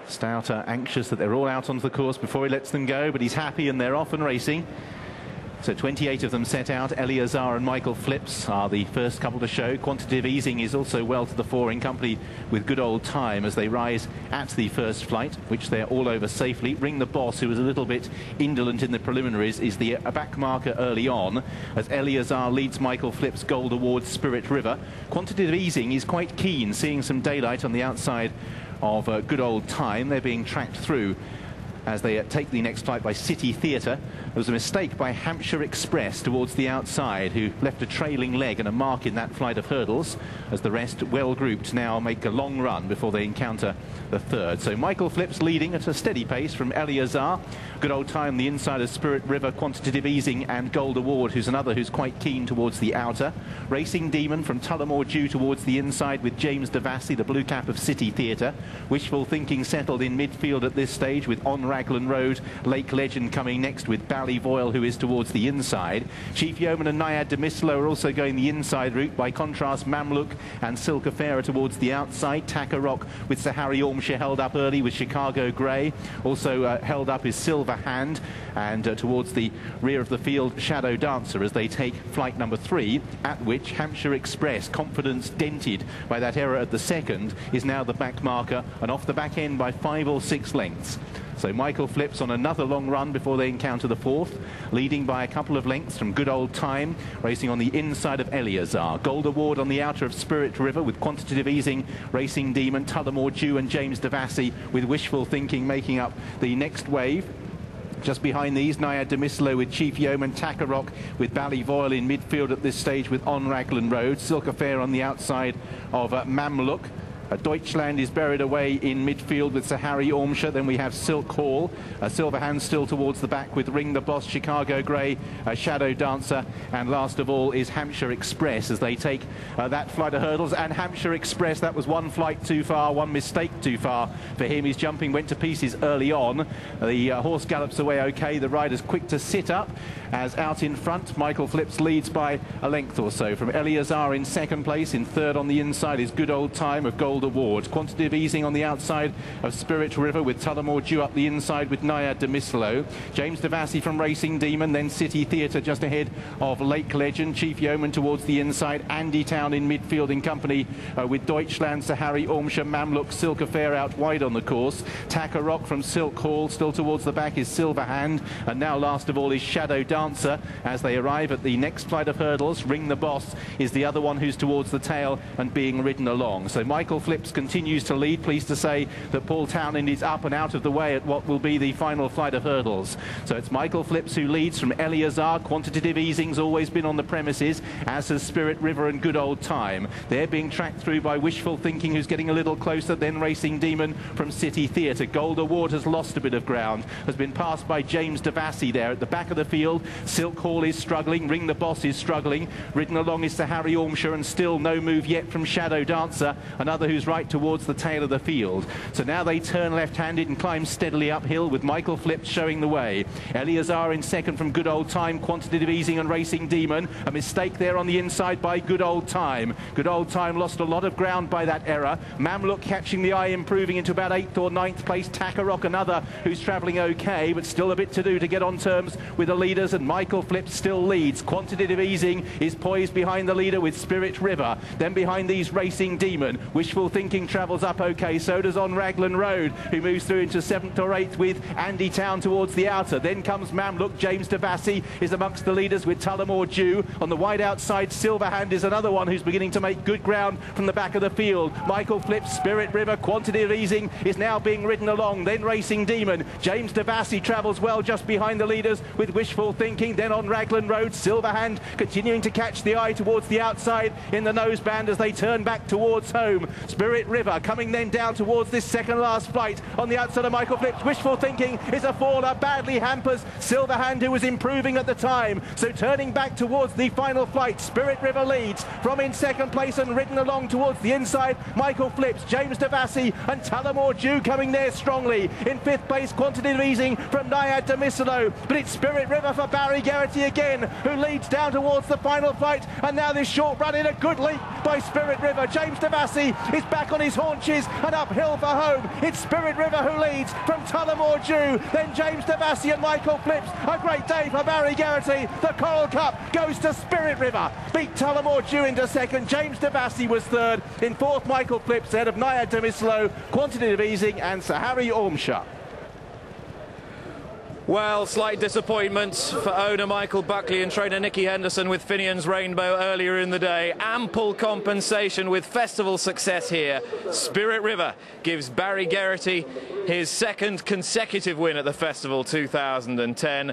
Stout are anxious that they're all out onto the course before he lets them go, but he's happy and they're off and racing. So 28 of them set out. Eleazar and Michael Phillips are the first couple to show. Quantitative Easing is also well to the fore in company with Good Old Time as they rise at the first flight, which they're all over safely. Ring the Boss, who was a little bit indolent in the preliminaries, is the back marker early on as Eleazar leads Michael Phillips' Gold Award Spirit River. Quantitative Easing is quite keen, seeing some daylight on the outside of Good Old Time. They're being tracked through as they take the next flight by City Theatre. There was a mistake by Hampshire Express towards the outside, who left a trailing leg and a mark in that flight of hurdles, as the rest, well grouped, now make a long run before they encounter the third. So Michael Phillips leading at a steady pace from Eleazar. Good Old Time, the inside of Spirit River, Quantitative Easing and Gold Award, who's another who's quite keen towards the outer. Racing Demon from Tullamore Dew towards the inside with James Devassi, the blue cap of City Theatre. Wishful Thinking settled in midfield at this stage with On Raglan Road. Lake Legend coming next with Ballyvoyle, who is towards the inside. Chief Yeoman and Naiad Demislo are also going the inside route. By contrast, Mamluk and Silk Affair towards the outside. Taka Rock with Sahari Ormshire held up early with Chicago Grey. Also held up is Silver Hand, and towards the rear of the field, Shadow Dancer, as they take flight number 3, at which Hampshire Express, confidence dented by that error at the second, is now the back marker and off the back end by 5 or 6 lengths. So Michael Phillips on another long run before they encounter the fourth, leading by a couple of lengths from Good Old Time, racing on the inside of Eleazar. Gold Award on the outer of Spirit River with Quantitative Easing, Racing Demon, Tullamore Dew and James Devassi, with Wishful Thinking making up the next wave. Just behind these, Naiad Demislo with Chief Yeoman, Taka Rock with Ballyvoyle in midfield at this stage with On Raglan Road. Silk Affair on the outside of Mamluk. Deutschland is buried away in midfield with Sahari Ormshire. Then we have Silk Hall. Silver Hand still towards the back with Ring the Boss, Chicago Grey, Shadow Dancer. And last of all is Hampshire Express as they take that flight of hurdles. And Hampshire Express, that was one flight too far, one mistake too far for him. His jumping went to pieces early on. The horse gallops away okay. The rider's quick to sit up as out in front, Michael Phillips leads by a length or so from Eleazar in second place. In third on the inside is Good Old Time of Gold Award. Quantitative Easing on the outside of Spirit River with Tullamore Dew up the inside with Naiad Demislo. James Devassi from Racing Demon, then City Theatre just ahead of Lake Legend. Chief Yeoman towards the inside. Andy Town in midfield in company with Deutschland, Sahari Ormshire, Mamluk, Silk Affair out wide on the course. Taka Rock from Silk Hall still towards the back is Silver Hand, and now last of all is Shadow Dancer as they arrive at the next flight of hurdles. Ring the Boss is the other one who's towards the tail and being ridden along. So Michael Phillips continues to lead. Pleased to say that Paul Townend is up and out of the way at what will be the final flight of hurdles. So it's Michael Phillips who leads from Eleazar. Quantitative Easing's always been on the premises, as has Spirit River and Good Old Time. They're being tracked through by Wishful Thinking, who's getting a little closer, then Racing Demon from City Theatre. Gold Award has lost a bit of ground, has been passed by James Devassi there at the back of the field. Silk Hall is struggling, Ring the Boss is struggling. Ridden along is Sahari Ormshire, and still no move yet from Shadow Dancer, another who's right towards the tail of the field. So now they turn left-handed and climb steadily uphill with Michael Phillips showing the way. Eleazar in second from Good Old Time, Quantitative Easing and Racing Demon. A mistake there on the inside by Good Old Time. Good Old Time lost a lot of ground by that error. Mamluk catching the eye, improving into about 8th or 9th place. Taka Rock, another who's travelling okay, but still a bit to do to get on terms with the leaders, and Michael Phillips still leads. Quantitative Easing is poised behind the leader with Spirit River. Then behind these Racing Demon. Wishful Thinking travels up okay, so does On Raglan Road, who moves through into 7th or 8th with Andy Town towards the outer. Then comes Mamluk. James Devassi is amongst the leaders with Tullamore Dew. On the wide outside, Silver Hand is another one who's beginning to make good ground from the back of the field. Michael Phillips, Spirit River, Quantitative Easing is now being ridden along. Then Racing Demon. James Devassi travels well just behind the leaders with Wishful Thinking. Then On Raglan Road, Silver Hand continuing to catch the eye towards the outside in the noseband as they turn back towards home. Spirit River coming then down towards this second last flight on the outside of Michael Phillips. Wishful Thinking is a faller, badly hampers Silver Hand, who was improving at the time. So turning back towards the final flight, Spirit River leads from in second place and ridden along towards the inside. Michael Phillips, James Devassi and Tullamore Dew coming there strongly. In 5th place, Quantitative Easing from Naiad Demislo, but it's Spirit River for Barry Geraghty again, who leads down towards the final flight. And now this short run in a good leap by Spirit River. James Devassi is back on his haunches and uphill for home. It's Spirit River who leads from Tullamore Dew, then James Devassi and Michael Phillips. A great day for Barry Geraghty. The Coral Cup goes to Spirit River. Beat Tullamore Dew into second. James Devassi was third. In fourth, Michael Phillips ahead of Naya Demislo, Quantitative Easing and Sir Harry Ormshire. Well, slight disappointment for owner Michael Buckley and trainer Nicky Henderson with Finian's Rainbow earlier in the day. Ample compensation with festival success here. Spirit River gives Barry Geraghty his second consecutive win at the festival 2010.